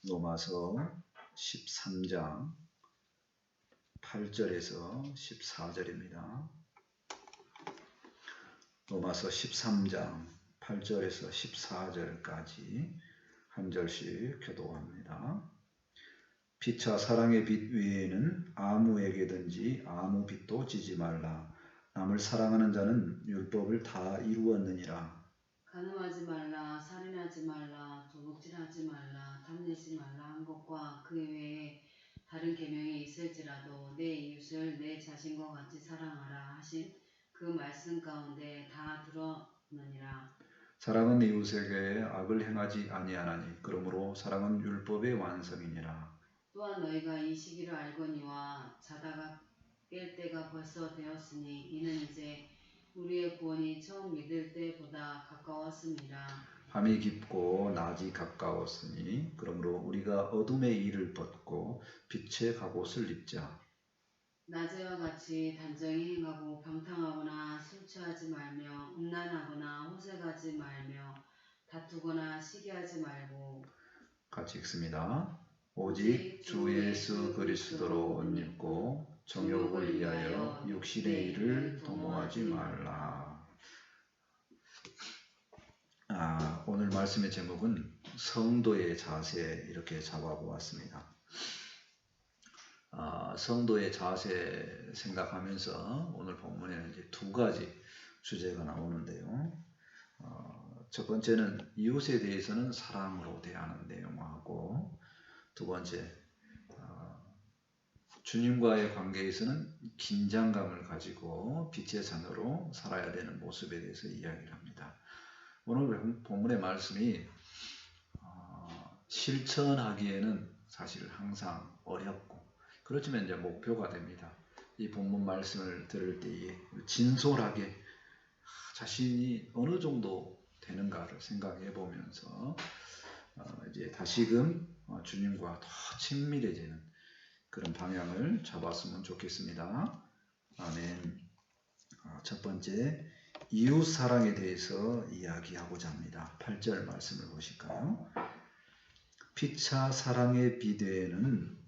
로마서 13장 8절에서 14절입니다. 로마서 13장 8절에서 14절까지 한 절씩 교독합니다. 피차 사랑의 빛 외에는 아무에게든지 아무 빛도 지지 말라. 남을 사랑하는 자는 율법을 다 이루었느니라. 간음하지 말라, 살인하지 말라, 도둑질하지 말라, 탐내지 말라 한 것과 그 외에 다른 계명이 있을지라도 내 이웃을 내 자신과 같이 사랑하라 하신 그 말씀 가운데 다 들었느니라. 사랑은 이웃에게 악을 행하지 아니하나니 그러므로 사랑은 율법의 완성이니라. 또한 너희가 이 시기를 알거니와 자다가 깰 때가 벌써 되었으니 이는 이제 우리의 구원이 처음 믿을 때보다 가까웠습니다. 밤이 깊고 낮이 가까웠으니 그러므로 우리가 어둠의 일을 벗고 빛의 갑옷을 입자. 낮에와 같이 단정히 행하고 방탕하거나 술 취하지 말며 음란하거나 호색하지 말며 다투거나 시기하지 말고 같이 읽습니다. 오직 주 예수 그리스도로 옷 입고 정욕을 위하여 육신의 일을 도모하지 말라. 오늘 말씀의 제목은 성도의 자세 이렇게 잡아보았습니다. 성도의 자세 생각하면서 오늘 본문에는 이제 두 가지 주제가 나오는데요. 첫 번째는 이웃에 대해서는 사랑으로 대하는 내용하고 두 번째 주님과의 관계에서는 긴장감을 가지고 빛의 자녀로 살아야 되는 모습에 대해서 이야기를 합니다. 오늘 본문의 말씀이 실천하기에는 사실 항상 어렵고 그렇지만 이제 목표가 됩니다. 이 본문 말씀을 들을 때에 진솔하게 자신이 어느 정도 되는가를 생각해 보면서 이제 다시금 주님과 더 친밀해지는 그런 방향을 잡았으면 좋겠습니다. 아멘. 첫 번째, 이웃 사랑에 대해서 이야기하고자 합니다. 8절 말씀을 보실까요? 피차 사랑의 비대에는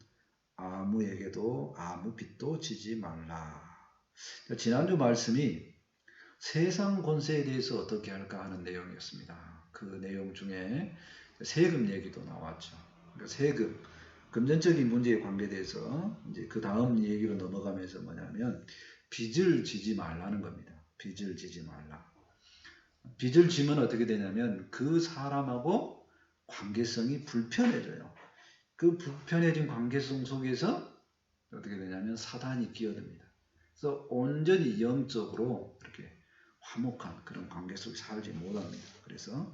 아무에게도 아무 빚도 지지 말라. 지난주 말씀이 세상 권세에 대해서 어떻게 할까 하는 내용이었습니다. 그 내용 중에 세금 얘기도 나왔죠. 세금, 금전적인 문제에 관계돼서 이제 그 다음 얘기로 넘어가면서 뭐냐면 빚을 지지 말라는 겁니다. 빚을 지지 말라. 빚을 지면 어떻게 되냐면 그 사람하고 관계성이 불편해져요. 그 불편해진 관계성 속에서 어떻게 되냐면 사단이 끼어듭니다. 그래서 온전히 영적으로 이렇게 화목한 그런 관계 속에 살지 못합니다. 그래서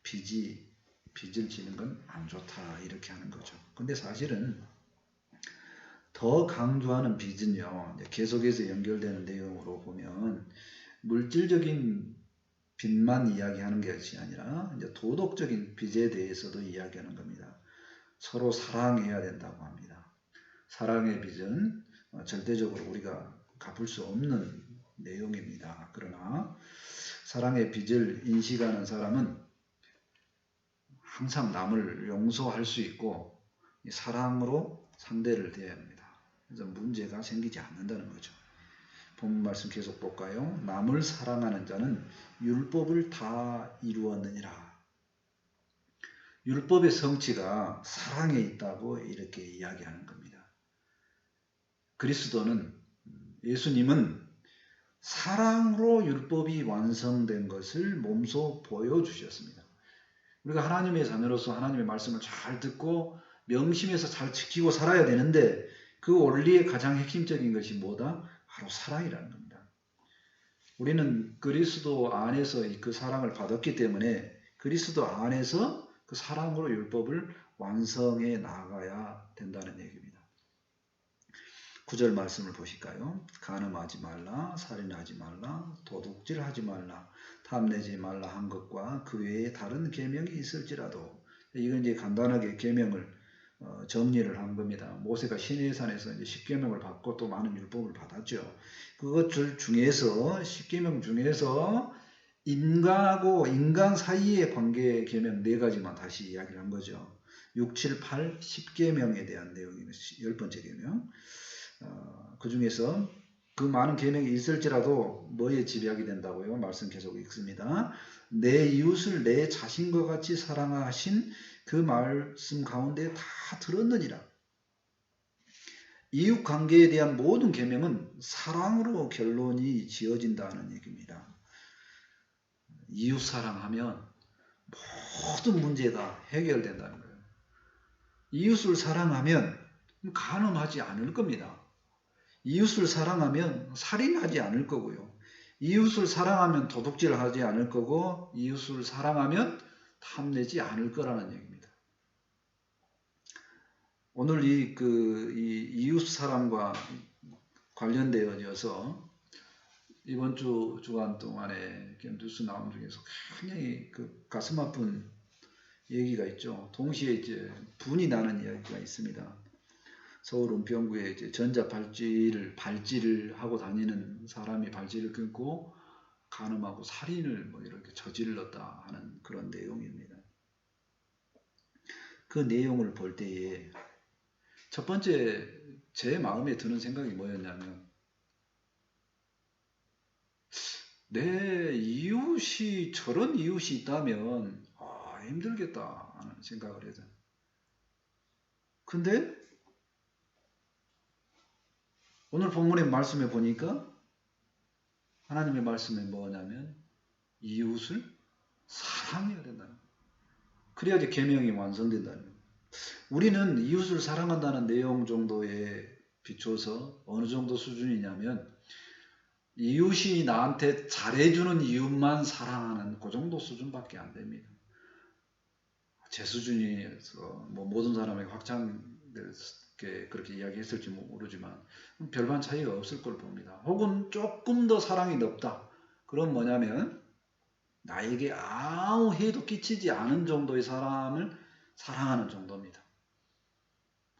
빚을 지는 건 안 좋다 이렇게 하는 거죠. 근데 사실은 더 강조하는 빚은요, 계속해서 연결되는 내용으로 보면 물질적인 빚만 이야기하는 것이 아니라 이제 도덕적인 빚에 대해서도 이야기하는 겁니다. 서로 사랑해야 된다고 합니다. 사랑의 빚은 절대적으로 우리가 갚을 수 없는 내용입니다. 그러나 사랑의 빚을 인식하는 사람은 항상 남을 용서할 수 있고 사랑으로 상대를 대해야 합니다. 그래서 문제가 생기지 않는다는 거죠. 본문 말씀 계속 볼까요? 남을 사랑하는 자는 율법을 다 이루었느니라. 율법의 성취가 사랑에 있다고 이렇게 이야기하는 겁니다. 그리스도는, 예수님은 사랑으로 율법이 완성된 것을 몸소 보여주셨습니다. 우리가 하나님의 자녀로서 하나님의 말씀을 잘 듣고 명심해서 잘 지키고 살아야 되는데 그 원리의 가장 핵심적인 것이 뭐다? 바로 사랑이라는 겁니다. 우리는 그리스도 안에서 그 사랑을 받았기 때문에 그리스도 안에서 그 사랑으로 율법을 완성해 나가야 된다는 얘기입니다. 9절 말씀을 보실까요? 간음하지 말라, 살인하지 말라, 도둑질하지 말라, 탐내지 말라 한 것과 그 외에 다른 계명이 있을지라도, 이건 이제 간단하게 계명을 정리를 한 겁니다. 모세가 시내산에서 이제 10계명을 받고 또 많은 율법을 받았죠. 그것들 중에서 10계명 중에서 인간하고 인간 사이의 관계 계명 4가지만 다시 이야기를 한 거죠. 6, 7, 8, 10계명에 대한 내용입니다. 10번째 계명. 그 중에서 그 많은 계명이 있을지라도 뭐에 지배하게 된다고요? 말씀 계속 읽습니다. 내 이웃을 내 자신과 같이 사랑하신 그 말씀 가운데 다 들었느니라. 이웃 관계에 대한 모든 계명은 사랑으로 결론이 지어진다는 얘기입니다. 이웃 사랑하면 모든 문제가 해결된다는 거예요. 이웃을 사랑하면 간음하지 않을 겁니다. 이웃을 사랑하면 살인하지 않을 거고요. 이웃을 사랑하면 도둑질하지 않을 거고, 이웃을 사랑하면 탐내지 않을 거라는 얘기입니다. 오늘 이 이웃 사랑과 관련되어져서 이번 주간 동안에 뉴스 나온 중에서 굉장히 가슴 아픈 얘기가 있죠. 동시에 이제 분이 나는 이야기가 있습니다. 서울 은평구에 이제 전자 발찌를 하고 다니는 사람이 발찌를 끊고 간음하고 살인을 뭐 이렇게 저질렀다 하는 그런 내용입니다. 그 내용을 볼 때에 첫 번째 제 마음에 드는 생각이 뭐였냐면, 내 이웃이 저런 이웃이 있다면 힘들겠다 하는 생각을 해요. 근데 오늘 본문의 말씀에 보니까 하나님의 말씀에 뭐냐면 이웃을 사랑해야 된다는 거예요. 그래야지 계명이 완성된다는 거예요. 우리는 이웃을 사랑한다는 내용 정도에 비춰서 어느 정도 수준이냐면, 이웃이 나한테 잘해주는 이웃만 사랑하는 그 정도 수준밖에 안 됩니다. 제 수준에서 뭐 모든 사람에게 확장되게 그렇게 이야기했을지 모르지만 별반 차이가 없을 걸 봅니다. 혹은 조금 더 사랑이 높다. 그럼 뭐냐면 나에게 아무 해도 끼치지 않은 정도의 사람을 사랑하는 정도입니다.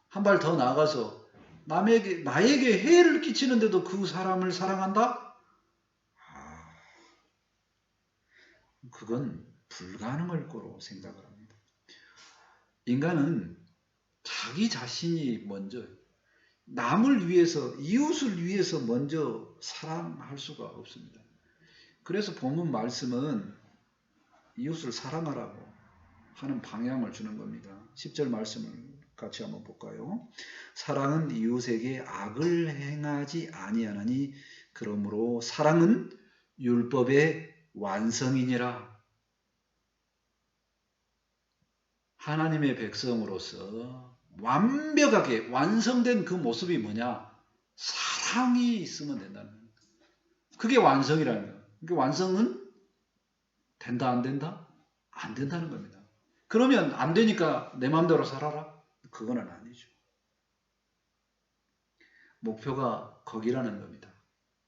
한 발 더 나아가서 나에게 해를 끼치는데도 그 사람을 사랑한다? 그건 불가능할 거로 생각을 합니다. 인간은 자기 자신이 먼저, 남을 위해서, 이웃을 위해서 먼저 사랑할 수가 없습니다. 그래서 본문 말씀은 이웃을 사랑하라고 하는 방향을 주는 겁니다. 10절 말씀을 같이 한번 볼까요? 사랑은 이웃에게 악을 행하지 아니하나니 그러므로 사랑은 율법의 완성이니라. 하나님의 백성으로서 완벽하게 완성된 그 모습이 뭐냐? 사랑이 있으면 된다는 거예요. 그게 완성이라는 거예요. 그러니까 완성은 된다 안 된다? 안 된다는 겁니다. 그러면 안 되니까 내 마음대로 살아라? 그거는 아니죠. 목표가 거기라는 겁니다.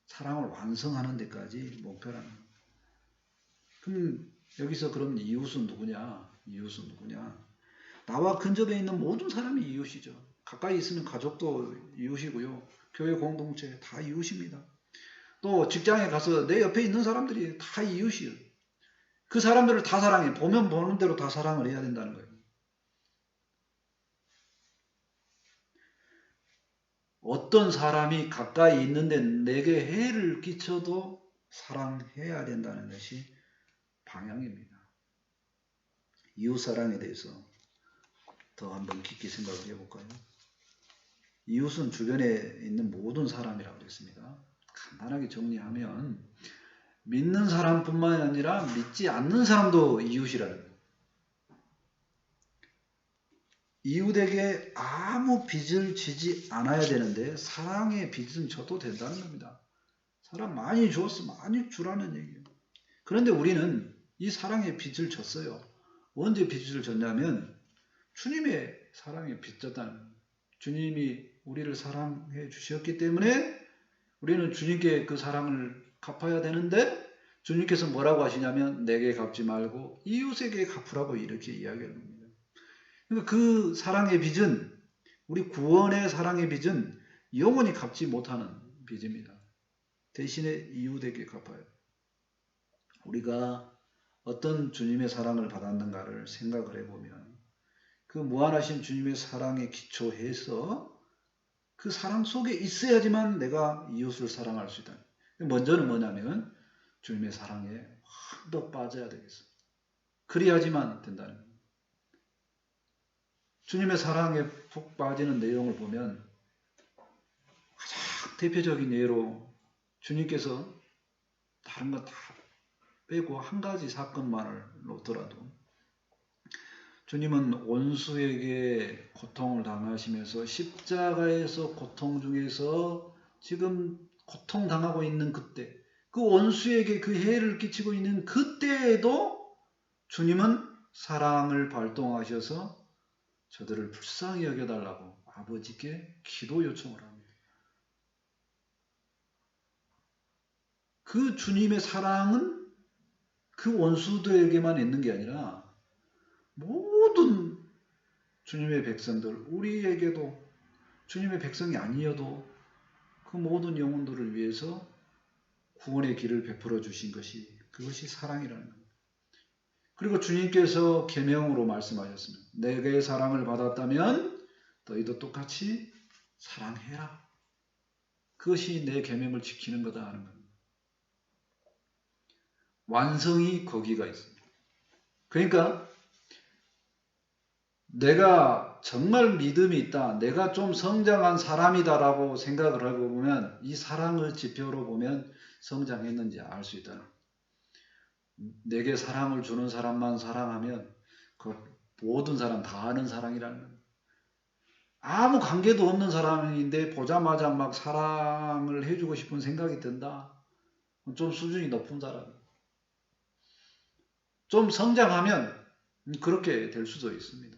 사랑을 완성하는 데까지 목표라는 겁니다. 그럼 여기서 그럼 이웃은 누구냐? 이웃은 누구냐? 나와 근접해 있는 모든 사람이 이웃이죠. 가까이 있으면 가족도 이웃이고요. 교회 공동체 다 이웃입니다. 또 직장에 가서 내 옆에 있는 사람들이 다 이웃이에요. 그 사람들을 다 사랑해. 보면 보는 대로 다 사랑을 해야 된다는 거예요. 어떤 사람이 가까이 있는데 내게 해를 끼쳐도 사랑해야 된다는 것이 방향입니다. 이웃사랑에 대해서 더 한번 깊게 생각을 해볼까요? 이웃은 주변에 있는 모든 사람이라고 했습니다. 간단하게 정리하면 믿는 사람뿐만 아니라 믿지 않는 사람도 이웃이라는 거예요. 이웃에게 아무 빚을 지지 않아야 되는데 사랑의 빚은 져도 된다는 겁니다. 사랑 많이 주었어 많이 주라는 얘기예요. 그런데 우리는 이 사랑의 빚을 졌어요. 언제 빚을 졌냐면 주님의 사랑에 빚졌다는 거예요. 주님이 우리를 사랑해 주셨기 때문에 우리는 주님께 그 사랑을 갚아야 되는데 주님께서 뭐라고 하시냐면 내게 갚지 말고 이웃에게 갚으라고 이렇게 이야기합니다. 그러니까 그 사랑의 빚은 우리 구원의 사랑의 빚은 영원히 갚지 못하는 빚입니다. 대신에 이웃에게 갚아요. 우리가 어떤 주님의 사랑을 받았는가를 생각을 해보면 그 무한하신 주님의 사랑에 기초해서 그 사랑 속에 있어야지만 내가 이웃을 사랑할 수 있다. 먼저는 뭐냐면 주님의 사랑에 확 더 빠져야 되겠어. 그래야지만 된다는 거예요. 주님의 사랑에 푹 빠지는 내용을 보면 가장 대표적인 예로 주님께서 다른 거 다 빼고 한 가지 사건만을 놓더라도 주님은 원수에게 고통을 당하시면서 십자가에서 고통 중에서 지금 고통당하고 있는 그때, 그 원수에게 그 해를 끼치고 있는 그때에도 주님은 사랑을 발동하셔서 저들을 불쌍히 여겨달라고 아버지께 기도 요청을 합니다. 그 주님의 사랑은 그 원수들에게만 있는 게 아니라 모든 주님의 백성들, 우리에게도 주님의 백성이 아니어도 그 모든 영혼들을 위해서 구원의 길을 베풀어 주신 것이 그것이 사랑이라는 겁니다. 그리고 주님께서 계명으로 말씀하셨습니다. 내게 사랑을 받았다면 너희도 똑같이 사랑해라. 그것이 내 계명을 지키는 거다 하는 겁니다. 완성이 거기가 있습니다. 그러니까 내가 정말 믿음이 있다, 내가 좀 성장한 사람이다라고 생각을 하고 보면 이 사랑을 지표로 보면 성장했는지 알 수 있다는 거예요. 내게 사랑을 주는 사람만 사랑하면 그 모든 사람 다 아는 사랑이라는 거예요. 아무 관계도 없는 사람인데 보자마자 막 사랑을 해주고 싶은 생각이 든다. 좀 수준이 높은 사람. 좀 성장하면 그렇게 될 수도 있습니다.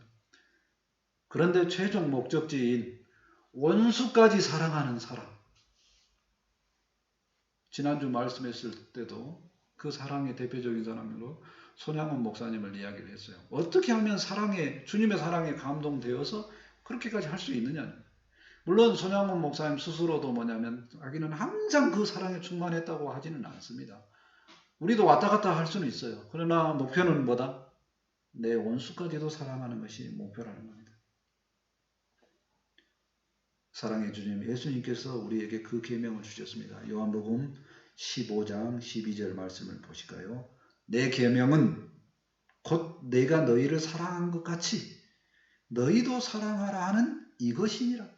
그런데 최종 목적지인 원수까지 사랑하는 사람. 지난주 말씀했을 때도 그 사랑의 대표적인 사람으로 손양원 목사님을 이야기를 했어요. 어떻게 하면 주님의 사랑에 감동되어서 그렇게까지 할 수 있느냐. 물론 손양원 목사님 스스로도 뭐냐면 자기는 항상 그 사랑에 충만했다고 하지는 않습니다. 우리도 왔다 갔다 할 수는 있어요. 그러나 목표는 뭐다? 내 원수까지도 사랑하는 것이 목표라는 겁니다. 사랑의 주님 예수님께서 우리에게 그 계명을 주셨습니다. 요한복음 15장 12절 말씀을 보실까요? 내 계명은 곧 내가 너희를 사랑한 것 같이 너희도 사랑하라 하는 이것이니라.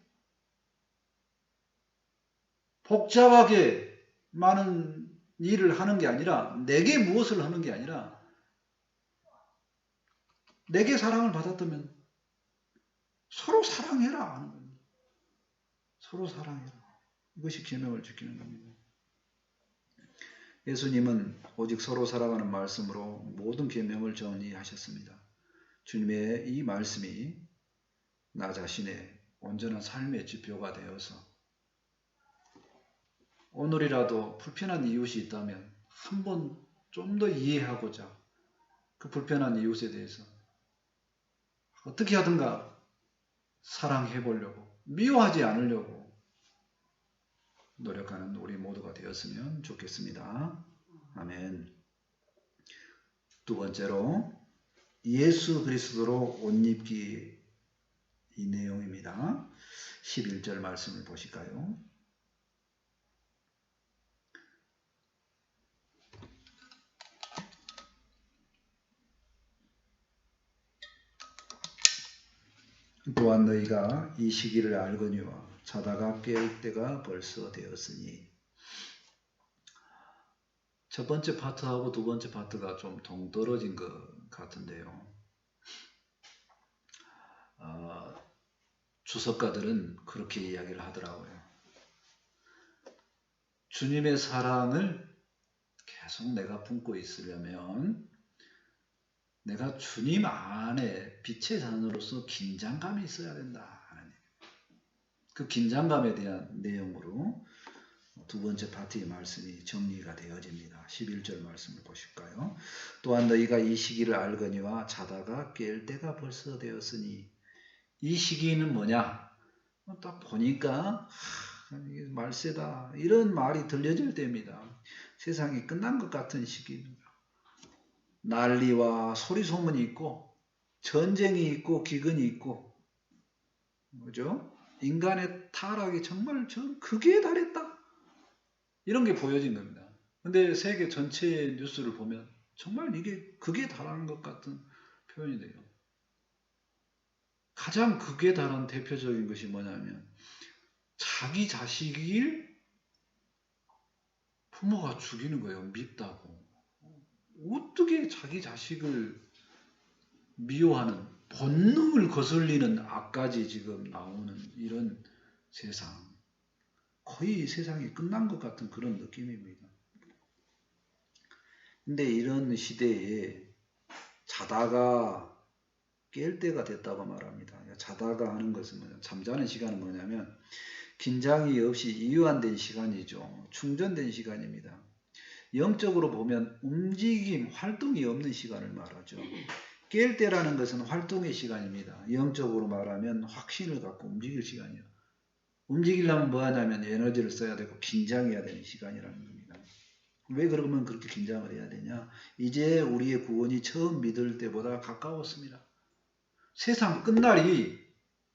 복잡하게 많은 일을 하는 게 아니라 내게 무엇을 하는 게 아니라 내게 사랑을 받았다면 서로 사랑해라 하는 겁니다. 서로 사랑해라. 이것이 계명을 지키는 겁니다. 예수님은 오직 서로 사랑하는 말씀으로 모든 계명을 정리하셨습니다. 주님의 이 말씀이 나 자신의 온전한 삶의 지표가 되어서 오늘이라도 불편한 이웃이 있다면 한번 좀 더 이해하고자 그 불편한 이웃에 대해서 어떻게 하든가 사랑해 보려고, 미워하지 않으려고 노력하는 우리 모두가 되었으면 좋겠습니다. 아멘. 두 번째로 예수 그리스도로 옷 입기, 이 내용입니다. 11절 말씀을 보실까요? 또한 너희가 이 시기를 알거니와 자다가 깨울 때가 벌써 되었으니. 첫 번째 파트하고 두 번째 파트가 좀 동떨어진 것 같은데요. 주석가들은 그렇게 이야기를 하더라고요. 주님의 사랑을 계속 내가 품고 있으려면 내가 주님 안에 빛의 자녀로서 긴장감이 있어야 된다. 그 긴장감에 대한 내용으로 두 번째 파트의 말씀이 정리가 되어집니다. 11절 말씀을 보실까요? 또한 너희가 이 시기를 알거니와 자다가 깰 때가 벌써 되었으니. 이 시기는 뭐냐? 딱 보니까 이게 말세다 이런 말이 들려질 때입니다. 세상이 끝난 것 같은 시기입니다. 난리와 소리 소문이 있고 전쟁이 있고 기근이 있고, 그죠? 인간의 타락이 정말 극에 달했다. 이런 게 보여진 겁니다. 근데 세계 전체의 뉴스를 보면 정말 이게 극에 달하는 것 같은 표현이 돼요. 가장 극에 달한 대표적인 것이 뭐냐면 자기 자식을 부모가 죽이는 거예요. 밉다고. 어떻게 자기 자식을 미워하는 본능을 거슬리는 악까지 지금 나오는 이런 세상. 거의 세상이 끝난 것 같은 그런 느낌입니다. 근데 이런 시대에 자다가 깰 때가 됐다고 말합니다. 자다가 하는 것은 뭐냐? 잠자는 시간은 뭐냐면 긴장이 없이 이완된 시간이죠. 충전된 시간입니다. 영적으로 보면 움직임, 활동이 없는 시간을 말하죠. 깰 때라는 것은 활동의 시간입니다. 영적으로 말하면 확신을 갖고 움직일 시간이에요. 움직이려면 뭐 하냐면 에너지를 써야 되고 긴장해야 되는 시간이라는 겁니다. 왜 그러면 그렇게 긴장을 해야 되냐? 이제 우리의 구원이 처음 믿을 때보다 가까웠습니다. 세상 끝날이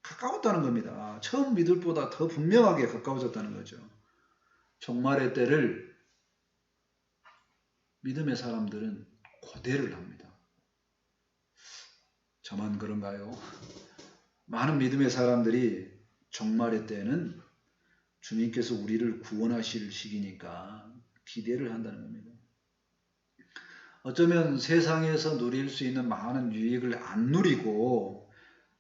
가까웠다는 겁니다. 처음 믿을 때보다 더 분명하게 가까워졌다는 거죠. 종말의 때를 믿음의 사람들은 고대를 합니다. 저만 그런가요? 많은 믿음의 사람들이 종말의 때는 주님께서 우리를 구원하실 시기니까 기대를 한다는 겁니다. 어쩌면 세상에서 누릴 수 있는 많은 유익을 안 누리고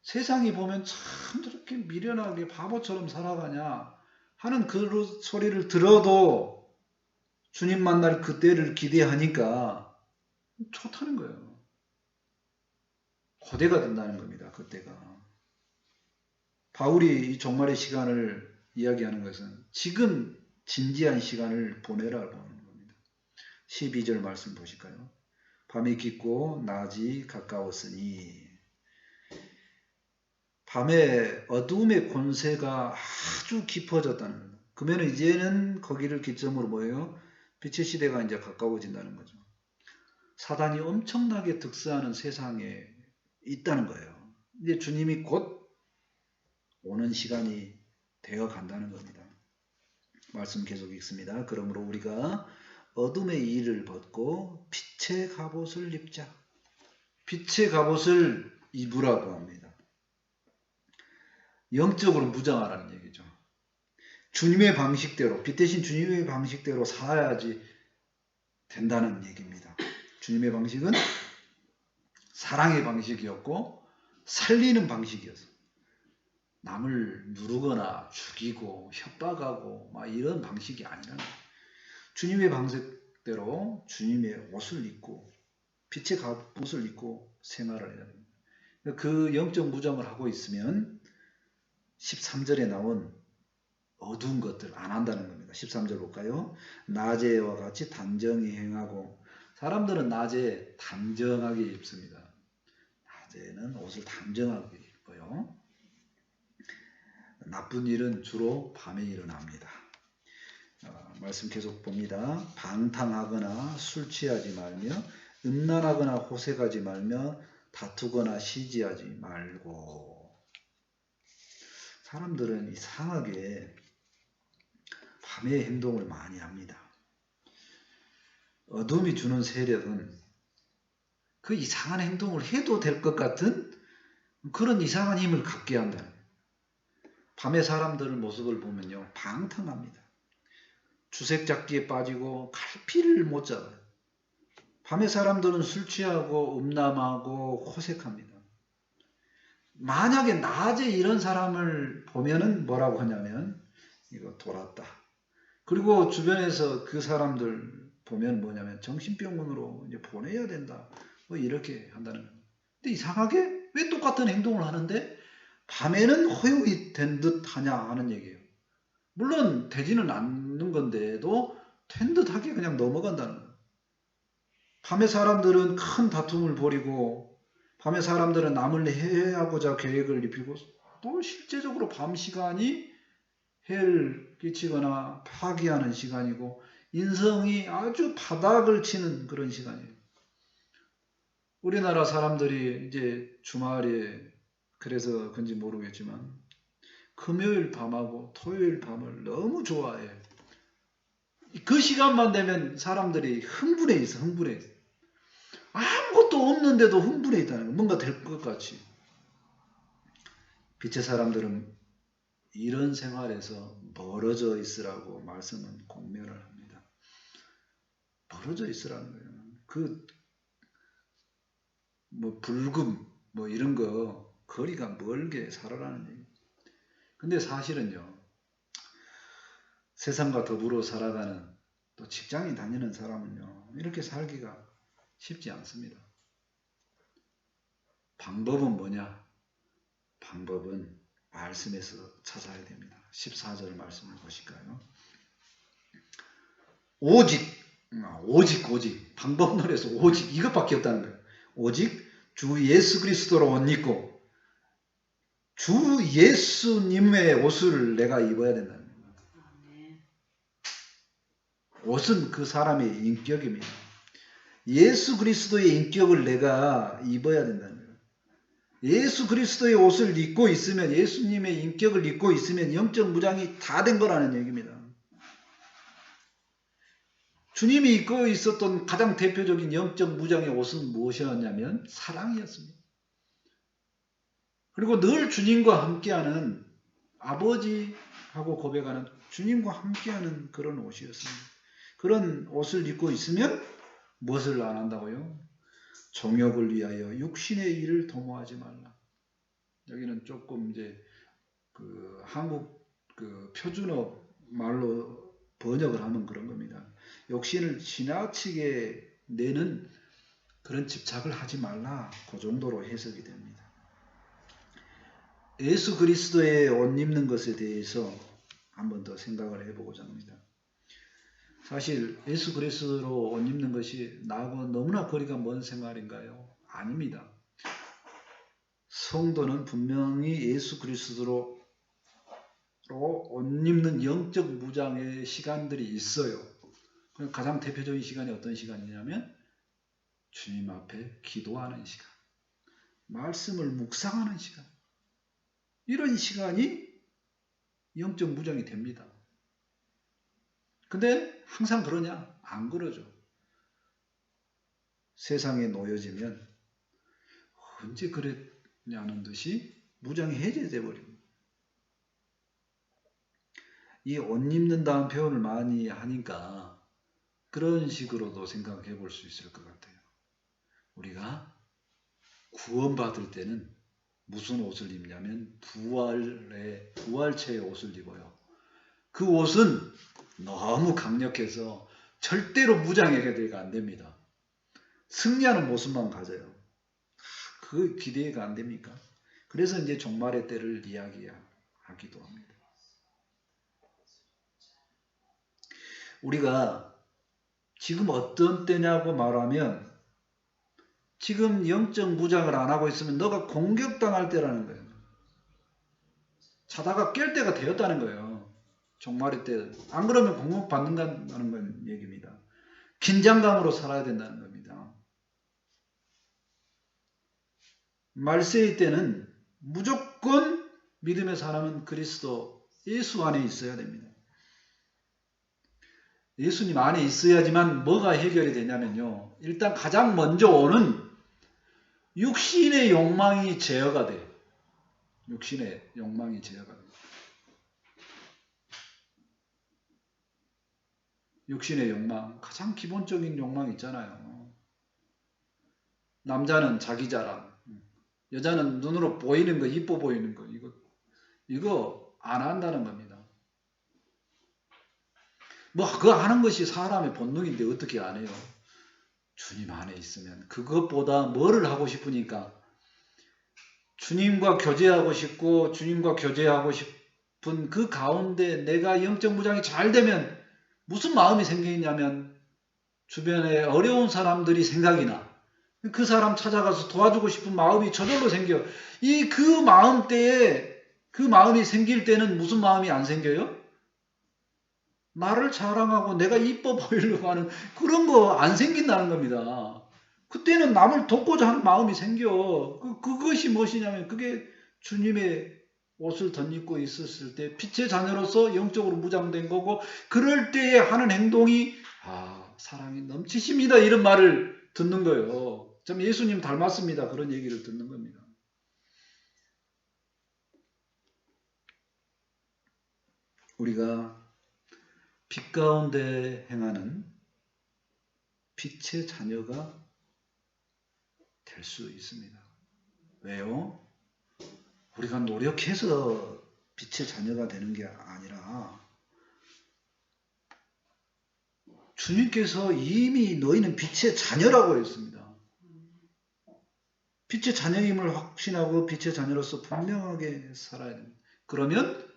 세상이 보면 참 저렇게 미련하게 바보처럼 살아가냐 하는 그 소리를 들어도 주님 만날 그때를 기대하니까 좋다는 거예요. 고대가 된다는 겁니다. 그때가. 바울이 이 종말의 시간을 이야기하는 것은 지금 진지한 시간을 보내라고 하는 겁니다. 12절 말씀 보실까요? 밤이 깊고 낮이 가까웠으니 밤에 어두움의 권세가 아주 깊어졌다는 거예요. 그러면 이제는 거기를 기점으로 뭐예요? 빛의 시대가 이제 가까워진다는 거죠. 사단이 엄청나게 득세하는 세상에 있다는 거예요. 이제 주님이 곧 오는 시간이 되어 간다는 겁니다. 말씀 계속 읽습니다. 그러므로 우리가 어둠의 일을 벗고 빛의 갑옷을 입자. 빛의 갑옷을 입으라고 합니다. 영적으로 무장하라는 얘기죠. 주님의 방식대로, 빛 대신 주님의 방식대로 살아야지 된다는 얘기입니다. 주님의 방식은 사랑의 방식이었고 살리는 방식이었어요. 남을 누르거나 죽이고 협박하고 막 이런 방식이 아니라는 거예요. 주님의 방식대로 주님의 옷을 입고 빛의 갑옷을 입고 생활을 해야 됩니다. 그 영적 무장을 하고 있으면 13절에 나온 어두운 것들 안 한다는 겁니다. 13절 볼까요? 낮에와 같이 단정히 행하고 사람들은 낮에 단정하게 입습니다. 낮에는 옷을 단정하게 입어요. 나쁜 일은 주로 밤에 일어납니다. 말씀 계속 봅니다. 방탕하거나 술 취하지 말며 음란하거나 호색하지 말며 다투거나 시지하지 말고. 사람들은 이상하게 밤에 행동을 많이 합니다. 어둠이 주는 세력은 그 이상한 행동을 해도 될 것 같은 그런 이상한 힘을 갖게 한다는 거예요. 밤에 사람들 모습을 보면요, 방탕합니다. 주색잡기에 빠지고 갈피를 못 잡아요. 밤에 사람들은 술 취하고 음란하고 호색합니다. 만약에 낮에 이런 사람을 보면은 뭐라고 하냐면 이거 돌았다. 그리고 주변에서 그 사람들 보면 뭐냐면 정신병원으로 이제 보내야 된다. 뭐 이렇게 한다는 거예요. 근데 이상하게 왜 똑같은 행동을 하는데 밤에는 허용이 된 듯 하냐 하는 얘기예요. 물론 되지는 않는 건데도 된 듯하게 그냥 넘어간다는 거예요. 밤에 사람들은 큰 다툼을 벌이고 밤에 사람들은 남을 해하고자 계획을 입히고 또 실제적으로 밤 시간이 해를 끼치거나 파괴하는 시간이고 인성이 아주 바닥을 치는 그런 시간이에요. 우리나라 사람들이 이제 주말에 그래서 그런지 모르겠지만 금요일 밤하고 토요일 밤을 너무 좋아해. 그 시간만 되면 사람들이 흥분해 있어. 흥분해 있어. 아무것도 없는데도 흥분해 있다는 거. 뭔가 될 것 같이. 빛의 사람들은 이런 생활에서 멀어져 있으라고 말씀은 공면을 합니다. 멀어져 있으라는 거예요. 불금 이런 거 거리가 멀게 살아라는 얘기. 근데 사실은요, 세상과 더불어 살아가는 또 직장에 다니는 사람은요, 이렇게 살기가 쉽지 않습니다. 방법은 뭐냐? 방법은 말씀에서 찾아야 됩니다. 14절 말씀을 보실까요? 오직 방법론에서 오직 이것밖에 없다는 거예요. 오직 주 예수 그리스도로 옷 입고 주 예수님의 옷을 내가 입어야 된다는 거예요. 옷은 그 사람의 인격입니다. 예수 그리스도의 인격을 내가 입어야 된다는 거예요. 예수 그리스도의 옷을 입고 있으면, 예수님의 인격을 입고 있으면 영적 무장이 다 된 거라는 얘기입니다. 주님이 입고 있었던 가장 대표적인 영적 무장의 옷은 무엇이었냐면 사랑이었습니다. 그리고 늘 주님과 함께하는, 아버지하고 고백하는 주님과 함께하는 그런 옷이었습니다. 그런 옷을 입고 있으면 무엇을 안 한다고요? 정욕을 위하여 육신의 일을 도모하지 말라. 여기는 조금 이제 한국 표준어 말로 번역을 하면 그런 겁니다. 욕심을 지나치게 내는 그런 집착을 하지 말라. 그 정도로 해석이 됩니다. 예수 그리스도의 옷 입는 것에 대해서 한 번 더 생각을 해보고자 합니다. 사실 예수 그리스도로 옷 입는 것이 나하고 너무나 거리가 먼 생활인가요? 아닙니다. 성도는 분명히 예수 그리스도로 옷 입는 영적 무장의 시간들이 있어요. 가장 대표적인 시간이 어떤 시간이냐면 주님 앞에 기도하는 시간, 말씀을 묵상하는 시간, 이런 시간이 영적 무장이 됩니다. 근데 항상 그러냐? 안 그러죠. 세상에 놓여지면 언제 그랬냐는 듯이 무장이 해제돼 버립니다. 이 옷 입는다는 표현을 많이 하니까 그런 식으로도 생각해 볼 수 있을 것 같아요. 우리가 구원받을 때는 무슨 옷을 입냐면 부활체의 옷을 입어요. 그 옷은 너무 강력해서 절대로 무장해가 안 됩니다. 승리하는 모습만 가져요. 그 기대가 안 됩니까? 그래서 이제 종말의 때를 이야기하기도 합니다. 우리가 지금 어떤 때냐고 말하면 지금 영적 무장을 안 하고 있으면 너가 공격당할 때라는 거예요. 자다가 깰 때가 되었다는 거예요. 종말의 때. 안 그러면 공격받는다는 건 얘기입니다. 긴장감으로 살아야 된다는 겁니다. 말세의 때는 무조건 믿음의 사람은 그리스도 예수 안에 있어야 됩니다. 예수님 안에 있어야지만 뭐가 해결이 되냐면요. 일단 가장 먼저 오는 육신의 욕망이 제어가 돼요. 육신의 욕망이 제어가 돼요. 육신의 욕망, 가장 기본적인 욕망 있잖아요. 남자는 자기 자랑, 여자는 눈으로 보이는 거, 이뻐 보이는 거, 이거 안 한다는 겁니다. 그거 하는 것이 사람의 본능인데 어떻게 안 해요? 주님 안에 있으면 그것보다 뭐를 하고 싶으니까 주님과 교제하고 싶고 주님과 교제하고 싶은 그 가운데 내가 영적 무장이 잘 되면 무슨 마음이 생기냐면 주변에 어려운 사람들이 생각이 나. 그 사람 찾아가서 도와주고 싶은 마음이 저절로 생겨. 그 마음이 생길 때는 무슨 마음이 안 생겨요? 나를 자랑하고 내가 이뻐 보이려고 하는 그런 거 안 생긴다는 겁니다. 그때는 남을 돕고자 하는 마음이 생겨. 그것이 무엇이냐면 그게 주님의 옷을 덧입고 있었을 때 빛의 자녀로서 영적으로 무장된 거고 그럴 때에 하는 행동이 사랑이 넘치십니다. 이런 말을 듣는 거예요. 참 예수님 닮았습니다. 그런 얘기를 듣는 겁니다. 우리가 빛 가운데 행하는 빛의 자녀가 될 수 있습니다. 왜요? 우리가 노력해서 빛의 자녀가 되는 게 아니라 주님께서 이미 너희는 빛의 자녀라고 했습니다. 빛의 자녀임을 확신하고 빛의 자녀로서 분명하게 살아야 됩니다. 그러면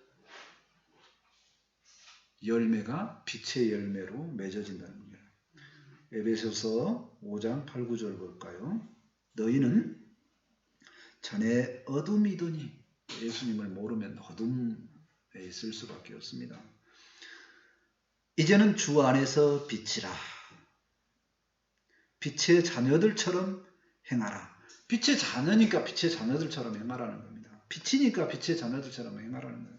열매가 빛의 열매로 맺어진다는 거예요. 에베소서 5장 8, 9절 볼까요? 너희는 전에 어둠이더니 예수님을 모르면 어둠에 있을 수밖에 없습니다. 이제는 주 안에서 빛이라. 빛의 자녀들처럼 행하라. 빛의 자녀니까 빛의 자녀들처럼 행하라는 겁니다. 빛이니까 빛의 자녀들처럼 행하라는 거예요.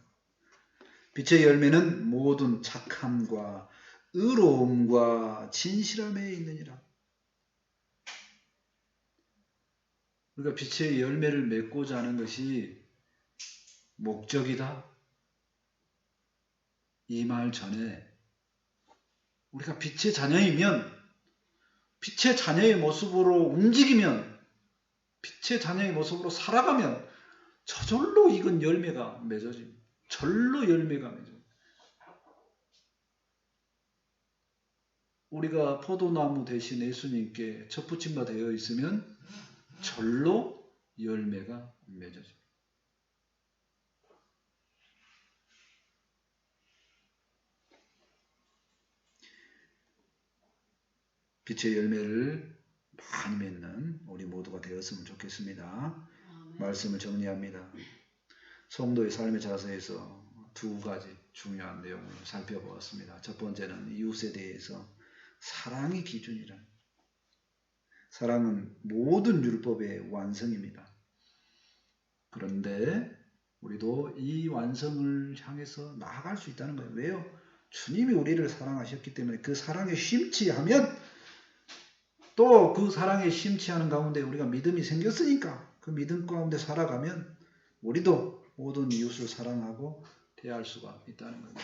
빛의 열매는 모든 착함과 의로움과 진실함에 있느니라. 그러니까 빛의 열매를 맺고자 하는 것이 목적이다. 이 말 전에 우리가 빛의 자녀이면 빛의 자녀의 모습으로 움직이면 빛의 자녀의 모습으로 살아가면 저절로 익은 열매가 맺어집니다. 절로 열매가 맺어집니다. 우리가 포도나무 대신 예수님께 첫 붙임바 되어 있으면 절로 열매가 맺어집니다. 빛의 열매를 많이 맺는 우리 모두가 되었으면 좋겠습니다. 말씀을 정리합니다. 성도의 삶의 자세에서 두 가지 중요한 내용을 살펴보았습니다. 첫 번째는 이웃에 대해서 사랑이 기준이라. 사랑은 모든 율법의 완성입니다. 그런데 우리도 이 완성을 향해서 나아갈 수 있다는 거예요. 왜요? 주님이 우리를 사랑하셨기 때문에 그 사랑에 심취하면 또 그 사랑에 심취하는 가운데 우리가 믿음이 생겼으니까 그 믿음 가운데 살아가면 우리도 모든 이웃을 사랑하고 대할 수가 있다는 겁니다.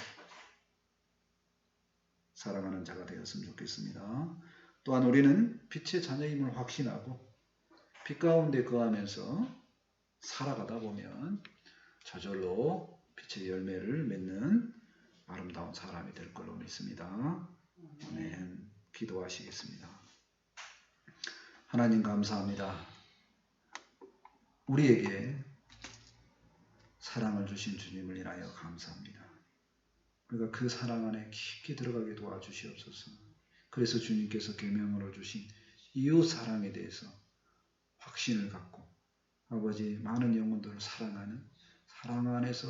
사랑하는 자가 되었으면 좋겠습니다. 또한 우리는 빛의 자녀임을 확신하고 빛 가운데 거하면서 살아가다 보면 저절로 빛의 열매를 맺는 아름다운 사람이 될 걸로 믿습니다. 아멘. 기도하시겠습니다. 하나님 감사합니다. 우리에게 사랑을 주신 주님을 인하여 감사합니다. 우리가 그 사랑 안에 깊게 들어가게 도와주시옵소서. 그래서 주님께서 계명으로 주신 이웃 사랑에 대해서 확신을 갖고 아버지 많은 영혼들을 사랑하는 사랑 안에서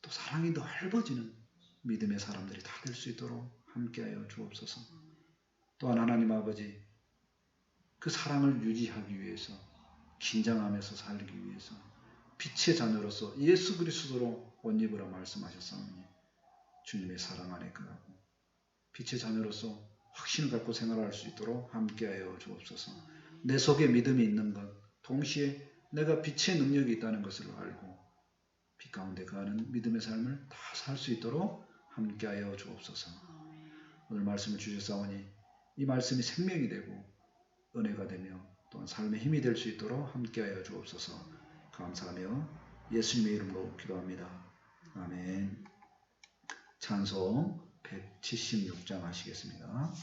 또 사랑이 넓어지는 믿음의 사람들이 다 될 수 있도록 함께하여 주옵소서. 또한 하나님 아버지 그 사랑을 유지하기 위해서 긴장하면서 살기 위해서 빛의 자녀로서 예수 그리스도로 옷 입으라 말씀하셨사오니 주님의 사랑 안에 거하고 빛의 자녀로서 확신을 갖고 생활할 수 있도록 함께하여 주옵소서. 내 속에 믿음이 있는 것 동시에 내가 빛의 능력이 있다는 것을 알고 빛 가운데 거하는 믿음의 삶을 다 살 수 있도록 함께하여 주옵소서. 오늘 말씀을 주셨사오니 이 말씀이 생명이 되고 은혜가 되며 또한 삶의 힘이 될 수 있도록 함께하여 주옵소서. 감사하며 예수님의 이름으로 기도합니다. 아멘. 찬송 176장 하시겠습니다.